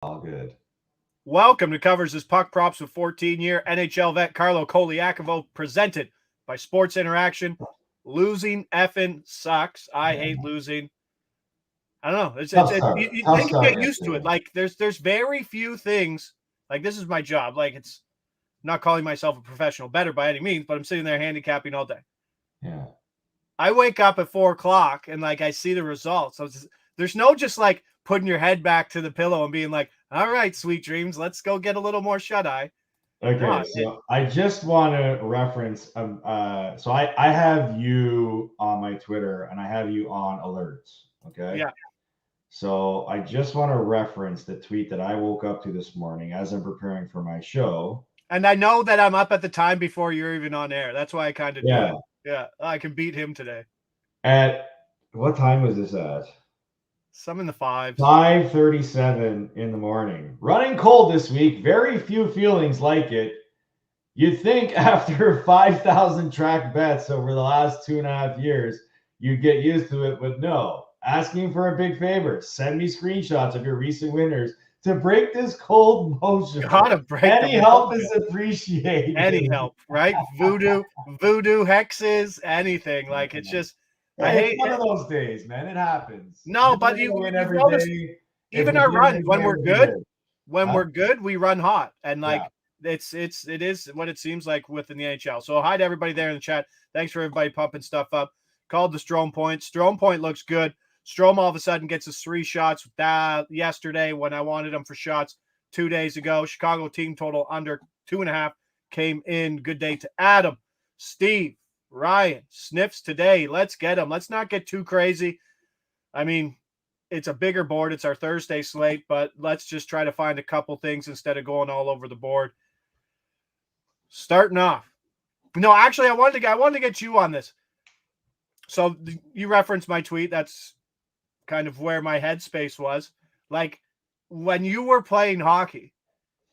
All good. Welcome to Covers His Puck Props with 14-year NHL vet Carlo Colaiacovo, presented by Sports Interaction. Losing effing sucks. I hate losing. I don't know. Tough start. You Tough think you start get used to it. yesterday. Like there's very few things. Like this is my job. Like it's not calling myself a professional bettor by any means, but I'm sitting there handicapping all day. Yeah. I wake up at 4:00 and like I see the results. So there's no just like putting your head back to the pillow and being like, all right, sweet dreams, let's go get a little more shut-eye. Okay, so I just want to reference. So I have you on my Twitter and I have you on alerts. Okay. Yeah. So I just want to reference the tweet that I woke up to this morning as I'm preparing for my show. And I know that I'm up at the time before you're even on air. That's why I kind of do Yeah. it. Yeah, I can beat him today. At what time was this at? Some in the fives. 5:37 in the morning. Running cold this week. Very few feelings like it. You'd think after 5,000 track bets over the last 2.5 years, you'd get used to it, but no. Asking for a big favor. Send me screenshots of your recent winners to break this cold motion. Gotta break Any help is appreciated. Any help, right? Voodoo hexes, anything. Like it's just I hate one of those days, man. It happens. No, but you win every notice, day. even our runs when we're good, we're good, we run hot. And like it is what it seems like within the NHL. So hi to everybody there in the chat. Thanks for everybody pumping stuff up. Called the Strome point. Strome point looks good. Strome all of a sudden gets his 3 shots yesterday when I wanted him for shots 2 days ago. Chicago team total under 2.5 came in. Good day to Adam, Steve, Ryan, sniffs today. Let's get him. Let's not get too crazy. I mean, it's a bigger board. It's our Thursday slate, but let's just try to find a couple things instead of going all over the board. Starting off. No, actually, I wanted to get you on this. So you referenced my tweet. That's kind of where my headspace was. Like when you were playing hockey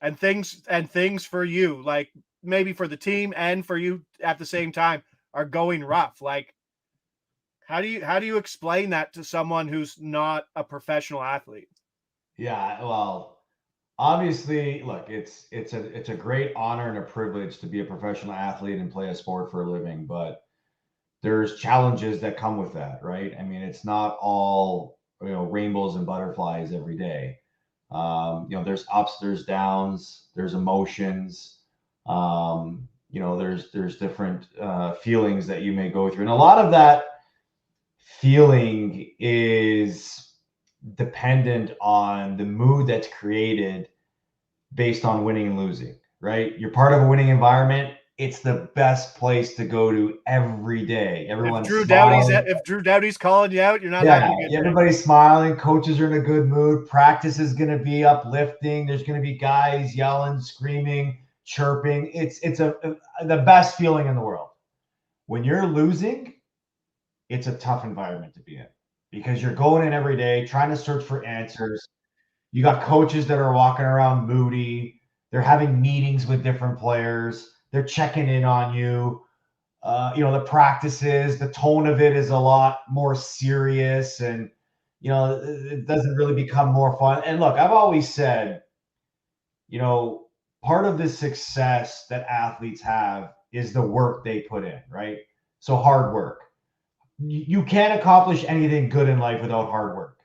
and things for you, like maybe for the team and for you at the same time, are going rough. Like how do you explain that to someone who's not a professional athlete? Yeah, well, obviously, look, it's a great honor and a privilege to be a professional athlete and play a sport for a living, but there's challenges that come with that, right? I mean, it's not all, rainbows and butterflies every day. There's ups, there's downs, there's emotions. There's different feelings that you may go through, and a lot of that feeling is dependent on the mood that's created based on winning and losing, right? You're part of a winning environment. It's the best place to go to every day. Everyone's if Drew Doughty's calling you out, you're not having a good day. Everybody's smiling. Coaches are in a good mood. Practice is going to be uplifting. There's going to be guys yelling, screaming, chirping. It's the best feeling in the world. When you're losing, it's a tough environment to be in because you're going in every day trying to search for answers. You got coaches that are walking around moody. They're having meetings with different players. They're checking in on you. The practices, the tone of it is a lot more serious, and it doesn't really become more fun. And look, I've always said, part of the success that athletes have is the work they put in, right? So hard work. You can't accomplish anything good in life without hard work.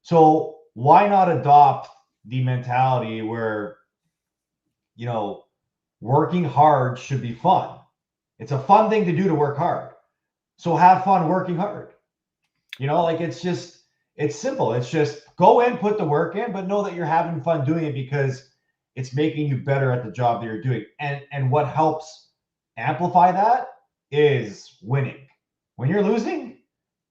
So why not adopt the mentality where, working hard should be fun? It's a fun thing to do to work hard. So have fun working hard. It's simple. It's just go in, put the work in, but know that you're having fun doing it because it's making you better at the job that you're doing. And what helps amplify that is winning. When you're losing,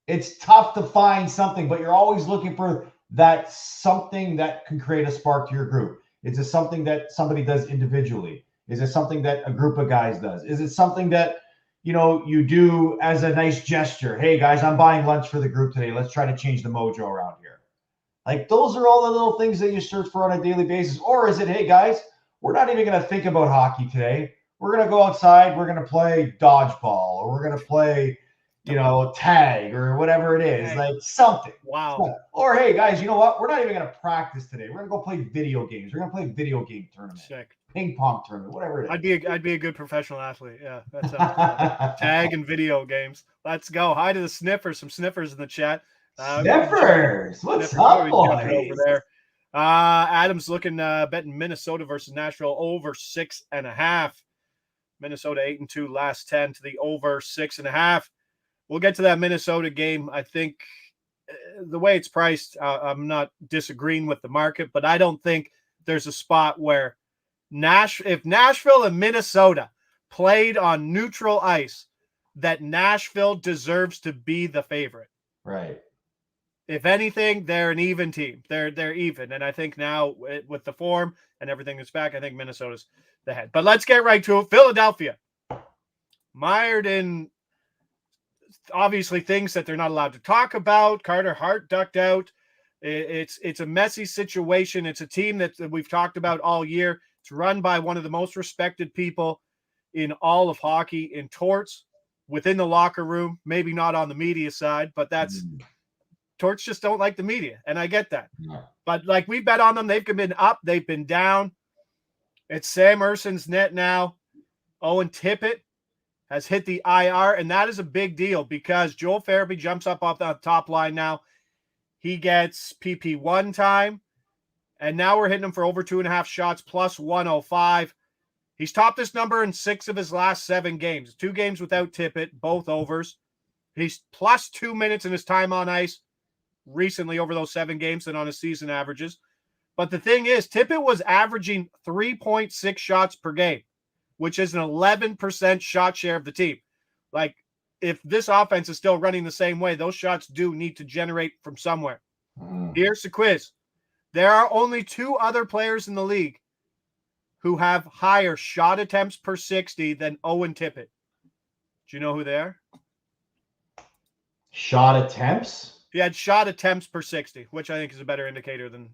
it's tough to find something, but you're always looking for that something that can create a spark to your group. Is it something that somebody does individually? Is it something that a group of guys does? Is it something that, you do as a nice gesture? Hey guys, I'm buying lunch for the group today. Let's try to change the mojo around here. Like those are all the little things that you search for on a daily basis. Or is it, hey guys, we're not even going to think about hockey today. We're going to go outside. We're going to play dodgeball, or we're going to play, tag or whatever it is, like something. Wow. Or hey guys, you know what? We're not even going to practice today. We're going to go play video games. We're going to play a video game tournament. Sick. Ping pong tournament, whatever it is. I'd be a good professional athlete. Yeah, that sounds tag and video games. Let's go. Hi to the sniffers. Some sniffers in the chat. Sniffers, what's up, boys? Over there. Adam's looking betting Minnesota versus Nashville over 6.5. Minnesota 8-2 last 10 to the over 6.5. We'll get to that Minnesota game. I think the way it's priced, I'm not disagreeing with the market, but I don't think there's a spot where if Nashville and Minnesota played on neutral ice, that Nashville deserves to be the favorite. Right. If anything, they're an even team. They're even. And I think now with the form and everything that's back, I think Minnesota's the head. But let's get right to it. Philadelphia. Mired in obviously things that they're not allowed to talk about. Carter Hart ducked out. It's a messy situation. It's a team that we've talked about all year. It's run by one of the most respected people in all of hockey in Torts within the locker room, maybe not on the media side, but that's Torts just don't like the media. And I get that. Yeah. But like we bet on them, they've been up, they've been down. It's Sam Erson's net now. Owen Tippett has hit the IR, and that is a big deal because Joel Farabee jumps up off the top line now. He gets PP1 time, and now we're hitting him for over 2.5 shots plus 105. He's topped this number in 6 of his last 7 games. 2 games without Tippett, both overs. He's plus 2 minutes in his time on ice recently over those 7 games than on his season averages. But the thing is, Tippett was averaging 3.6 shots per game, which is an 11% shot share of the team. Like, if this offense is still running the same way, those shots do need to generate from somewhere. Here's the quiz. There are only 2 other players in the league who have higher shot attempts per 60 than Owen Tippett. Do you know who they are? Shot attempts? He had shot attempts per 60, which I think is a better indicator than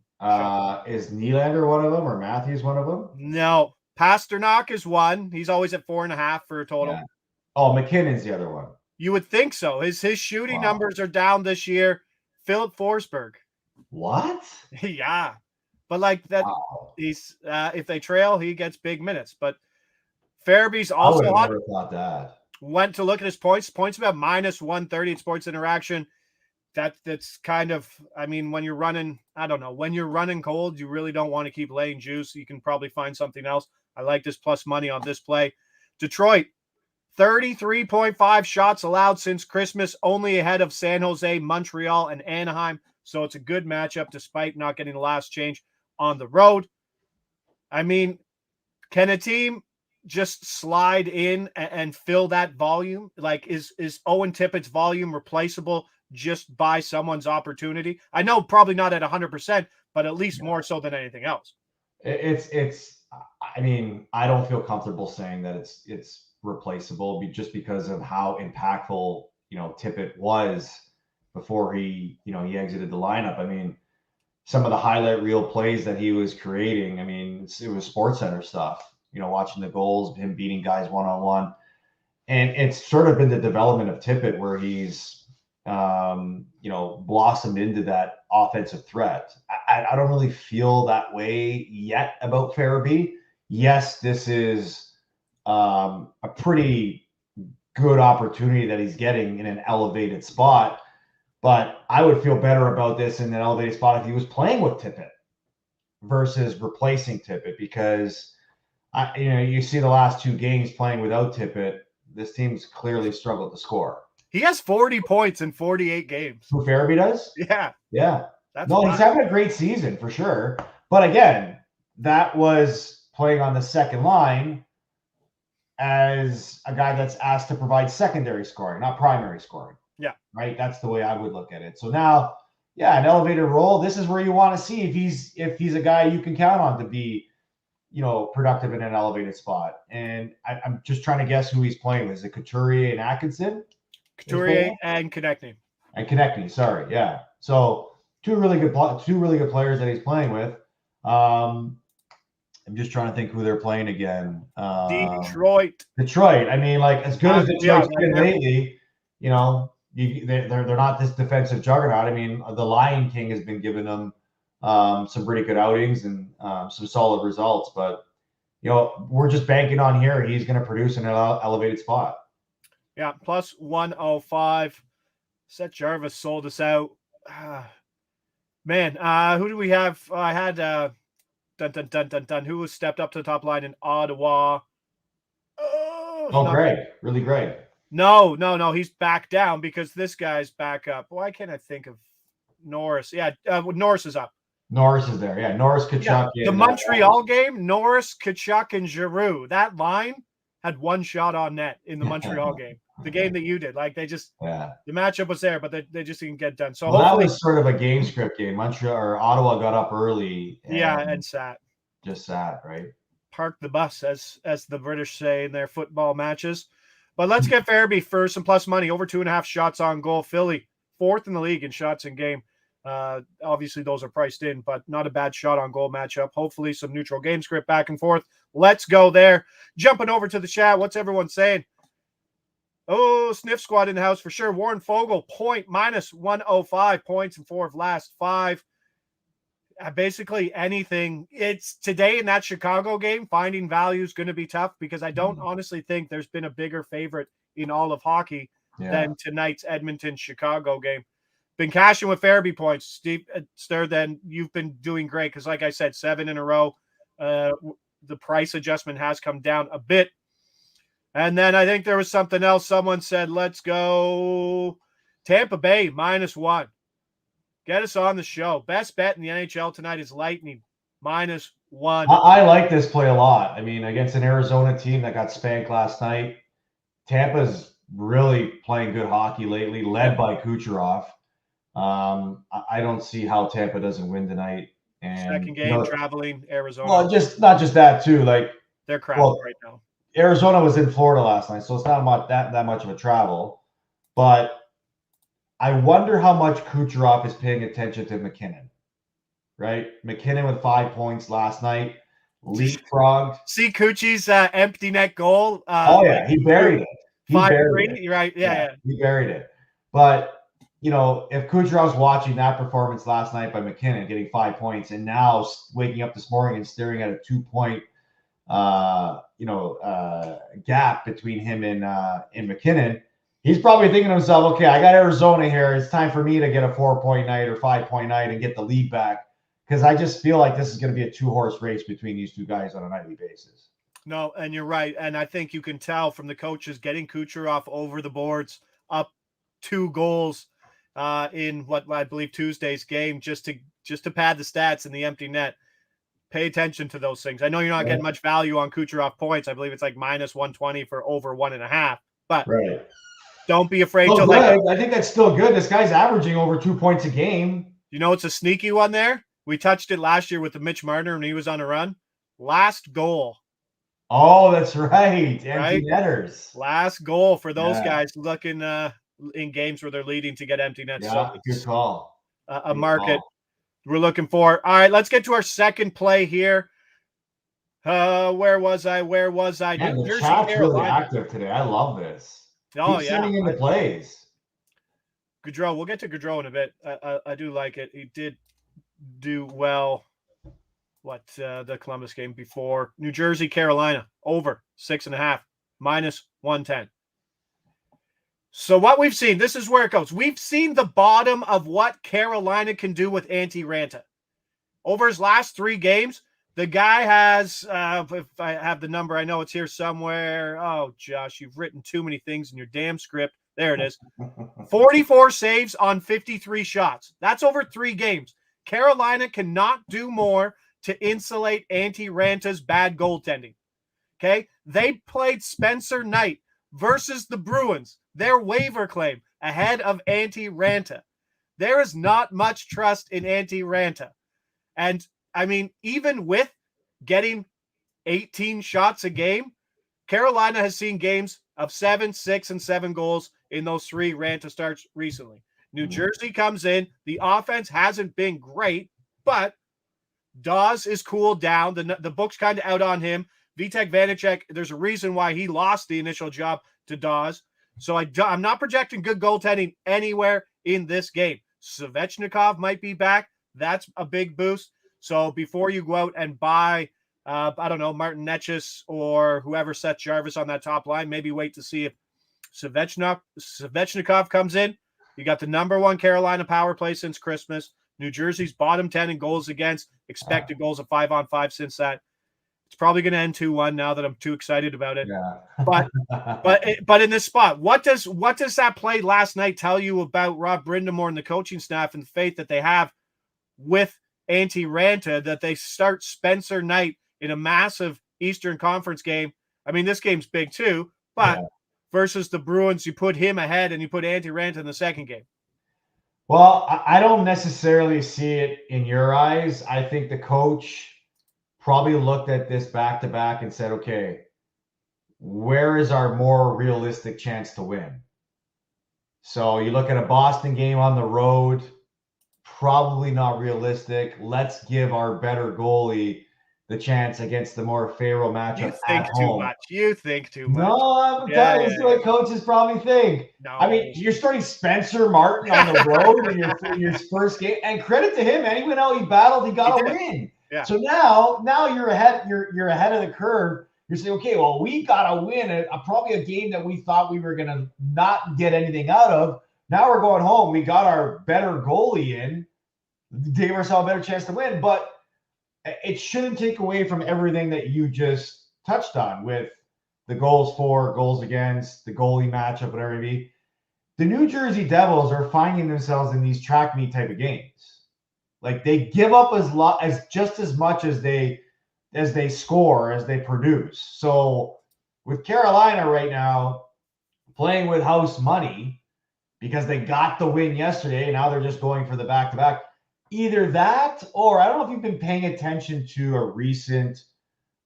is Nylander one of them or Matthews one of them? No. Pasternak is one. He's always at 4.5 for a total. Yeah. Oh, McKinnon's the other one. You would think so. His shooting numbers are down this year. Philip Forsberg. What? Yeah. But like that, he's if they trail, he gets big minutes. But Farabee's also I would have never thought that. Went to look at his points. Points about minus 130 in Sports Interaction. That's kind of, I mean, when you're running, I don't know, when you're running cold, you really don't want to keep laying juice. You can probably find something else. I like this plus money on this play. Detroit, 33.5 shots allowed since Christmas, only ahead of San Jose, Montreal, and Anaheim. So it's a good matchup despite not getting the last change on the road. I mean, can a team just slide in and fill that volume? Like, is Owen Tippett's volume replaceable just by someone's opportunity? I know probably not at 100%, but at least more so than anything else. I mean, I don't feel comfortable saying that it's replaceable just because of how impactful, Tippett was before he exited the lineup. I mean, some of the highlight reel plays that he was creating, I mean, it was SportsCenter stuff, watching the goals, him beating guys one-on-one. And it's sort of been the development of Tippett where he's, blossomed into that offensive threat. I don't really feel that way yet about Farabee. Yes, this is a pretty good opportunity that he's getting in an elevated spot, but I would feel better about this in an elevated spot if he was playing with Tippett versus replacing Tippett, because you see the last 2 games playing without Tippett, this team's clearly struggled to score. He has 40 points in 48 games. Who Farabee does? Yeah. Yeah. He's having a great season for sure. But again, that was playing on the second line as a guy that's asked to provide secondary scoring, not primary scoring. Yeah. Right? That's the way I would look at it. So now, an elevated role. This is where you want to see if he's a guy you can count on to be, productive in an elevated spot. And I'm just trying to guess who he's playing with. Is it Couturier and Atkinson? Couturier and Konechny. Sorry, yeah. So two really good players that he's playing with. I'm just trying to think who they're playing again. Detroit. I mean, like, as good as Detroit's been lately, they're not this defensive juggernaut. I mean, the Lion King has been giving them some pretty good outings and some solid results, but we're just banking on here he's going to produce in an elevated spot. Yeah, plus 105. Seth Jarvis sold us out. Man, who do we have? I had who was stepped up to the top line in Ottawa. Greg. Really Greg. No. He's back down because this guy's back up. Why can't I think of Norris? Yeah, Norris is up. Norris is there. Yeah, Norris, Tkachuk. Yeah. The Montreal game, Norris, Tkachuk, and Giroux. That line had one shot on net in the Montreal game. The game that you did. Like, they just the matchup was there, but they just didn't get done. So that was sort of a game script game. Montreal or Ottawa got up early. And sat. Just sat, right? Park the bus, as the British say in their football matches. But let's get Farabee for some plus money. Over 2.5 shots on goal. Philly, 4th in the league in shots in game. Obviously, those are priced in, but not a bad shot on goal matchup. Hopefully, some neutral game script back and forth. Let's go there. Jumping over to the chat. What's everyone saying? Oh, Sniff Squad in the house for sure. Warren Fogle, minus 105 points in 4 of last 5. Basically anything. It's today in that Chicago game, finding value is going to be tough because I don't honestly think there's been a bigger favorite in all of hockey than tonight's Edmonton-Chicago game. Been cashing with Farabee points. Steve Stir, then you've been doing great because, like I said, 7 in a row. The price adjustment has come down a bit. And then I think there was something else. Someone said, let's go Tampa Bay -1. Get us on the show. Best bet in the NHL tonight is Lightning -1. I like this play a lot. I mean, against an Arizona team that got spanked last night, Tampa's really playing good hockey lately, led by Kucherov. I don't see how Tampa doesn't win tonight. And second game, traveling Arizona. Well, not just that too. Like, they're crowded right now. Arizona was in Florida last night, so it's not that much of a travel. But I wonder how much Kucherov is paying attention to McKinnon. Right, McKinnon with 5 points last night, leapfrogged. See Coochie's empty net goal. He buried it. You're right. Yeah, he buried it. But if Kucherov's watching that performance last night by McKinnon, getting 5 points, and now waking up this morning and staring at a 2-point, gap between him and McKinnon, he's probably thinking to himself, okay, I got Arizona here. It's time for me to get a 4-point night or 5-point night and get the lead back. Because I just feel like this is going to be a 2-horse race between these two guys on a nightly basis. No, and you're right. And I think you can tell from the coaches getting Kucherov over the boards, up 2 goals in what I believe Tuesday's game, just to pad the stats in the empty net. Pay attention to those things. I know you're not getting much value on Kucherov points. I believe it's like -120 for over 1.5. But don't be afraid to I think that's still good. This guy's averaging over 2 points a game. It's a sneaky one there. We touched it last year with the Mitch Marner when he was on a run. Last goal. Oh, that's right. Empty netters. Last goal for those guys looking in games where they're leading to get empty nets. Yeah, good call. A market we're looking for. All right, let's get to our second play here. Where was I? Man, the chat's really active today. I love this. Keep sending in the plays. Gaudreau. We'll get to Gaudreau in a bit. I do like it. He did do well. The Columbus game before? New Jersey, Carolina, over 6.5, -110. So what we've seen, this is where it goes. We've seen the bottom of what Carolina can do with Antti Raanta. Over his last 3 games, the guy has, if I have the number, I know it's here somewhere. Oh, Josh, you've written too many things in your damn script. There it is. 44 saves on 53 shots. That's over 3 games. Carolina cannot do more to insulate Antti Ranta's bad goaltending. Okay? They played Spencer Knight versus the Bruins, their waiver claim, ahead of Antti Raanta. There is not much trust in Antti Raanta. And, I mean, even with getting 18 shots a game, Carolina has seen games of 7, 6, and 7 goals in those 3 Raanta starts recently. New Jersey comes in. The offense hasn't been great, but Dawes is cooled down. The book's kind of out on him. Vitek Vanacek, there's a reason why he lost the initial job to Dawes. So I'm not projecting good goaltending anywhere in this game. Svechnikov might be back. That's a big boost. So before you go out and buy, I don't know, Martin Necas or whoever Seth Jarvis on that top line, maybe wait to see if Svechnikov comes in. You got the number one Carolina power play since Christmas. New Jersey's bottom 10 in goals against, expected goals of 5-on-5 since that. It's probably going to end 2-1 now that I'm too excited about it. Yeah. but in this spot, what does that play last night tell you about Rob Brindamore and the coaching staff and the faith that they have with Antti Ranta, that they start Spencer Knight in a massive Eastern Conference game? I mean, this game's big too, but versus the Bruins, you put him ahead and you put Antti Ranta in the second game. Well, I don't necessarily see it in your eyes. I think the coach probably looked at this back-to-back and said, okay, where is our more realistic chance to win? So you look at a Boston game on the road, probably not realistic. Let's give our better goalie the chance against the more favorable matchup at home. You think too much. No, I'm telling you, this is what coaches probably think. No. I mean, you're starting Spencer Martin on the road in your first game, and credit to him, man. He went out, he battled, he got a win. Yeah. So now you're ahead. You're ahead of the curve. You're saying, okay, well, we got to win probably a game that we thought we were going to not get anything out of. Now we're going home. We got our better goalie in, gave ourselves a better chance to win. But it shouldn't take away from everything that you just touched on with the goals for, goals against, the goalie matchup, whatever it be. The New Jersey Devils are finding themselves in these track meet type of games. Like they give up just as much as they score, as they produce. So with Carolina right now playing with house money because they got the win yesterday, now they're just going for the back-to-back. Either that, or I don't know if you've been paying attention to a recent,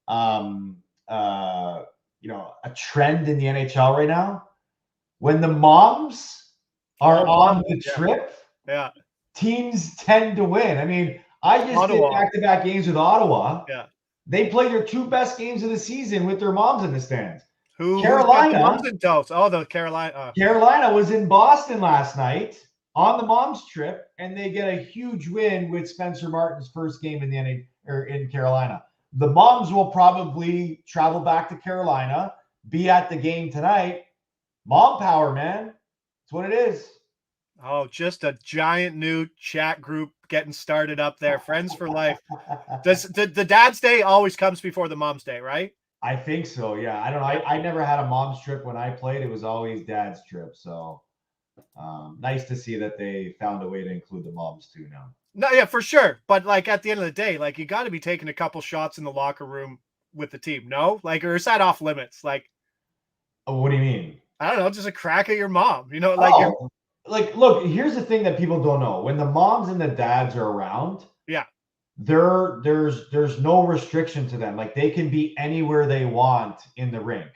a trend in the NHL right now. When the moms are on the trip, teams tend to win. I mean, I just did back-to-back games with Ottawa. Yeah. They play their two best games of the season with their moms in the stands. Carolina. The Carolina. Carolina was in Boston last night on the mom's trip, and they get a huge win with Spencer Martin's first game in Carolina. The moms will probably travel back to Carolina, be at the game tonight. Mom power, man. That's what it is. Oh, just a giant new chat group getting started up there. Friends for life. The dad's day always comes before the mom's day, right? I think so, yeah. I don't know. I never had a mom's trip when I played. It was always dad's trip. So nice to see that they found a way to include the moms too now. No, yeah, for sure. But like at the end of the day, like you got to be taking a couple shots in the locker room with the team, no? Like, or is that off limits? Like, what do you mean? I don't know, just a crack at your mom, look, here's the thing that people don't know. When the moms and the dads are around, there's no restriction to them. Like they can be anywhere they want in the rink.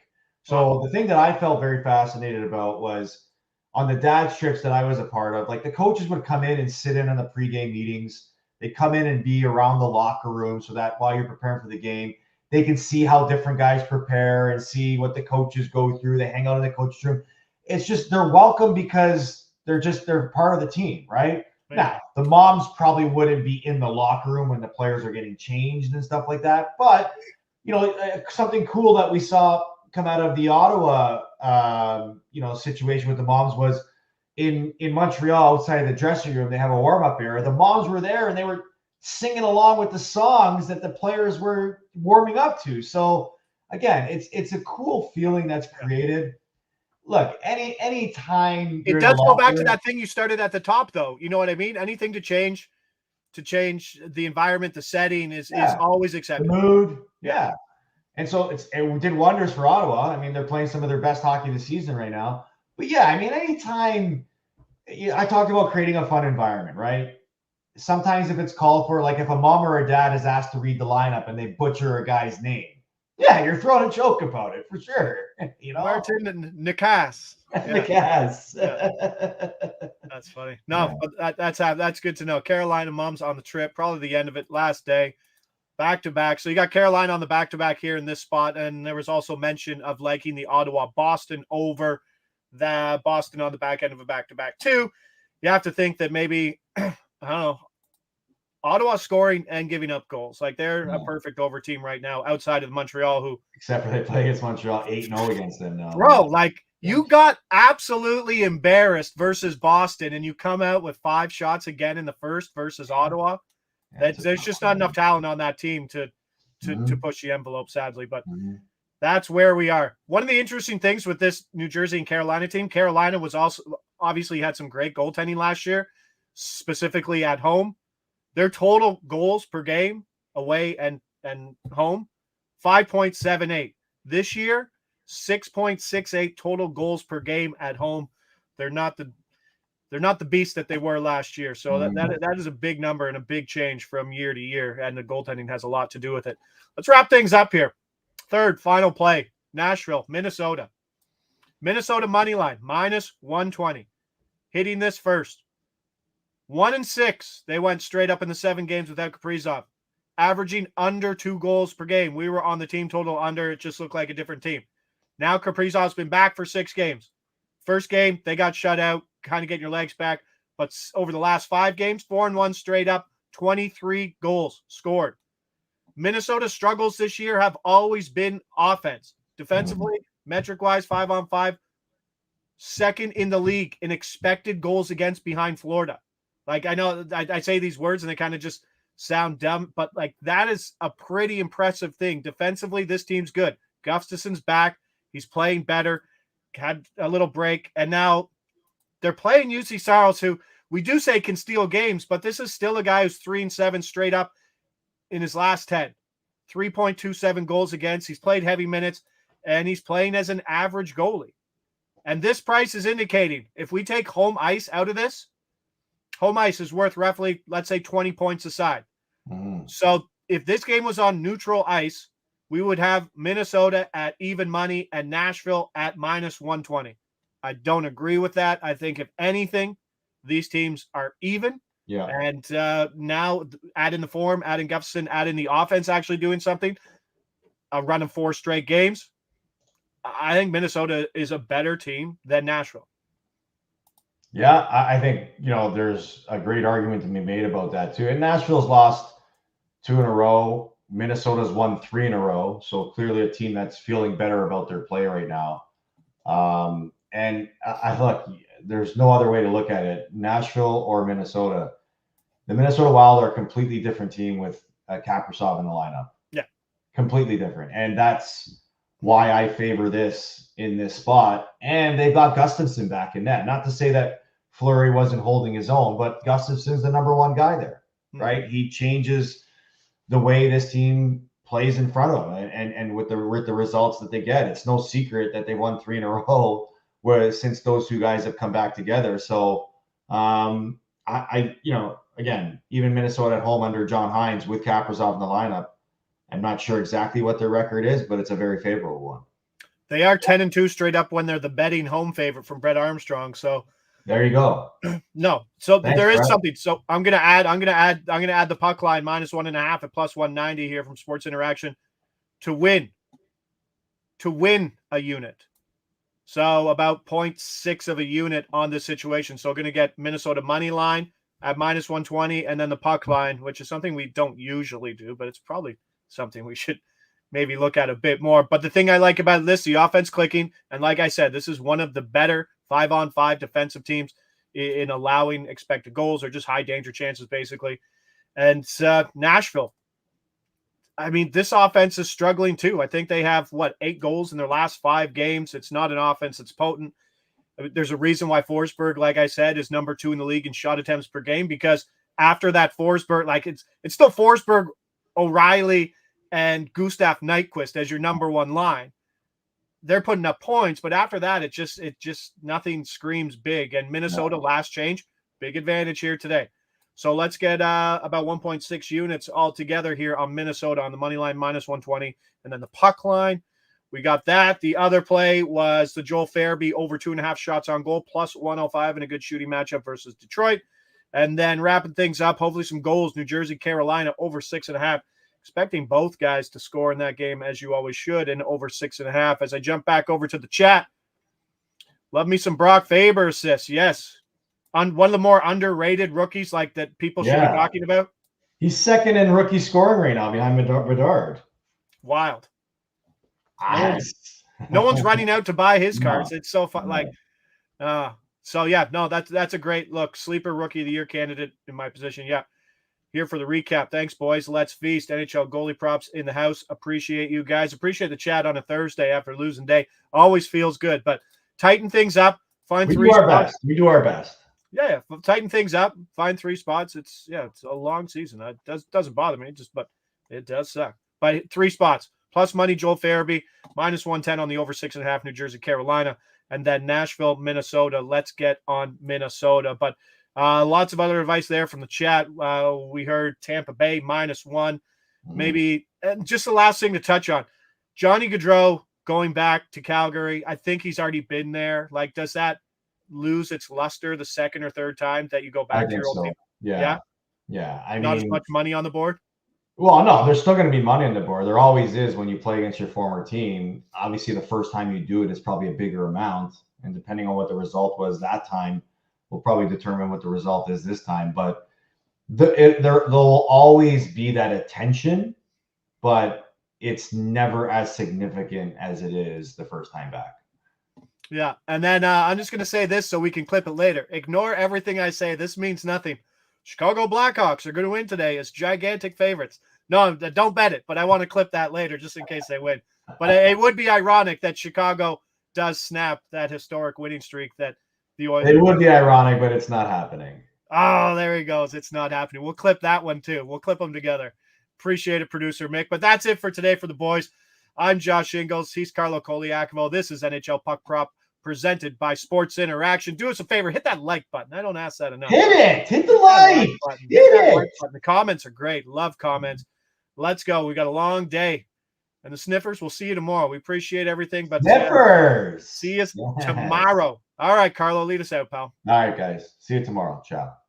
So the thing that I felt very fascinated about was on the dad's trips that I was a part of, like the coaches would come in and sit in on the pregame meetings. They come in and be around the locker room so that while you're preparing for the game, they can see how different guys prepare and see what the coaches go through. They hang out in the coach's room. It's just they're welcome because they're part of the team, right? Yeah. Now, the moms probably wouldn't be in the locker room when the players are getting changed and stuff like that. But, something cool that we saw come out of the Ottawa, situation with the moms was in Montreal outside of the dressing room. They have a warm-up area. The moms were there and they were singing along with the songs that the players were warming up to. So again, it's a cool feeling that's created. Look, any time it does go back to that thing you started at the top, though. You know what I mean? Anything to change the environment, the setting is always acceptable. The mood, yeah. And so it did wonders for Ottawa. I mean, they're playing some of their best hockey of the season right now. But yeah, I mean, anytime I talked about creating a fun environment, right? Sometimes if it's called for, like if a mom or a dad is asked to read the lineup and they butcher a guy's name, yeah, you're throwing a joke about it for sure. Martin Nikas. Nikas. That's funny. No, but that's good to know. Carolina moms on the trip, probably the end of it, last day, back to back. So you got Carolina on the back to back here in this spot, and there was also mention of liking the Ottawa Boston over. the Boston on the back end of a back-to-back too. You have to think that maybe, I don't know, Ottawa scoring and giving up goals. Like they're a perfect over team right now outside of Montreal, who except for they play against Montreal 8-0 against them now. Bro, like you got absolutely embarrassed versus Boston and you come out with 5 shots again in the first versus Ottawa. There's just not enough talent on that team to push the envelope, sadly. But that's where we are. One of the interesting things with this New Jersey and Carolina team, Carolina was also obviously had some great goaltending last year, specifically at home. Their total goals per game away and home, 5.78. This year, 6.68 total goals per game at home. They're not the beast that they were last year. So that is a big number and a big change from year to year, and the goaltending has a lot to do with it. Let's wrap things up here. Third, final play, Nashville, Minnesota. Minnesota money line, -120. Hitting this first. 1-6. They went straight up in the 7 games without Kaprizov, averaging under 2 goals per game. We were on the team total under. It just looked like a different team. Now Kaprizov's been back for 6 games. First game, they got shut out, kind of getting your legs back. But over the last 5 games, 4-1 straight up, 23 goals scored. Minnesota's struggles this year have always been offense. Defensively, metric-wise, 5-on-5, second in the league in expected goals against behind Florida. Like, I know I say these words and they kind of just sound dumb, but like that is a pretty impressive thing. Defensively, this team's good. Gustafson's back. He's playing better. Had a little break. And now they're playing UC Saros, who we do say can steal games, but this is still a guy who's 3-7 straight up in his last 10. 3.27 goals against. He's played heavy minutes, and he's playing as an average goalie. And this price is indicating if we take home ice out of this, home ice is worth roughly, let's say, 20 points aside. So if this game was on neutral ice, we would have Minnesota at even money and Nashville at -120. I don't agree with that. I think if anything, these teams are even. Yeah. And now add in the form, add in Gustafson, add in the offense actually doing something, a run of 4 straight games. I think Minnesota is a better team than Nashville. Yeah, I think, there's a great argument to be made about that too. And Nashville's lost 2 in a row. Minnesota's won 3 in a row. So clearly a team that's feeling better about their play right now. And I look, there's no other way to look at it. Nashville or Minnesota. The Minnesota Wild are a completely different team with Kaprizov in the lineup. Yeah. Completely different. And that's why I favor this in this spot. And they've got Gustafson back in net. Not to say that Fleury wasn't holding his own, but Gustafson's the number 1 guy there, right? He changes the way this team plays in front of him, and with the results that they get. It's no secret that they won 3 in a row since those 2 guys have come back together. So again, even Minnesota at home under John Hines with Kaprizov in the lineup, I'm not sure exactly what their record is, but it's a very favorable one. They are 10-2 straight up when they're the betting home favorite from Brett Armstrong. So there you go. No, so Thanks, there is Brett. Something. So I'm gonna add the puck line -1.5 at +190 here from Sports Interaction to win a unit. So about 0.6 of a unit on this situation. So going to get Minnesota money line at -120, and then the puck line, which is something we don't usually do, but it's probably something we should maybe look at a bit more. But the thing I like about this, the offense clicking, and like I said, this is one of the better 5-on-5 defensive teams in allowing expected goals or just high danger chances, basically. And Nashville, I mean, this offense is struggling too. I think they have 8 goals in their last 5 games. It's not an offense that's potent. There's a reason why Forsberg, like I said, is number 2 in the league in shot attempts per game, because after that Forsberg, like it's still Forsberg, O'Reilly, and Gustav Nyquist as your number 1 line. They're putting up points, but after that, it just nothing screams big. And Minnesota last change, big advantage here today. So let's get about 1.6 units all together here on Minnesota on the money line -120, and then the puck line. We got that. The other play was the Joel Farabee over 2.5 shots on goal +105 in a good shooting matchup versus Detroit. And then wrapping things up, hopefully some goals. New Jersey, Carolina over 6.5. Expecting both guys to score in that game, as you always should, and over 6.5. As I jump back over to the chat, Love me some Brock Faber assists. Yes. On one of the more underrated rookies like that people should be talking about. He's second in rookie scoring right now behind Bedard. Wild. No one's running out to buy his cards. It's so fun. So yeah, no, that's a great look. Sleeper rookie of the year candidate in my position. Yeah. Here for the recap. Thanks, boys. Let's feast. NHL goalie props in the house. Appreciate you guys. Appreciate the chat on a Thursday after losing day. Always feels good, but tighten things up. Find three spots. We do our best. Yeah, tighten things up. Find 3 spots. It's a long season. It doesn't bother me, but it does suck. But 3 spots. Plus money, Joel Farabee, -110 on the over 6.5, New Jersey, Carolina, and then Nashville, Minnesota. Let's get on Minnesota. But lots of other advice there from the chat. We heard Tampa Bay -1. Maybe, and just the last thing to touch on, Johnny Gaudreau going back to Calgary. I think he's already been there. Like, does that lose its luster the second or third time that you go back to your old team? Yeah. I mean, not as much money on the board. Well, no, there's still going to be money on the board. There always is when you play against your former team. Obviously, the first time you do it is probably a bigger amount, and depending on what the result was that time, will probably determine what the result is this time. But there'll always be that attention, but it's never as significant as it is the first time back. Yeah, and then I'm just going to say this so we can clip it later. Ignore everything I say. This means nothing. Chicago Blackhawks are going to win today as gigantic favorites. No, don't bet it, but I want to clip that later just in case they win. But it would be ironic that Chicago does snap that historic winning streak that the Oilers. It would be ironic, but it's not happening. Oh, there he goes. It's not happening. We'll clip that one too. We'll clip them together. Appreciate it, producer Mick. But that's it for today for the boys. I'm Josh Ingles. He's Carlo Colaiacovo. This is NHL Puck Prop presented by Sports Interaction. Do us a favor. Hit that like button. I don't ask that enough. Hit it. Hit the like. Hit it. Like button. The comments are great. Love comments. Let's go. We got a long day. And the Sniffers, we'll see you tomorrow. We appreciate everything. But Sniffers. See us tomorrow. All right, Carlo, lead us out, pal. All right, guys. See you tomorrow. Ciao.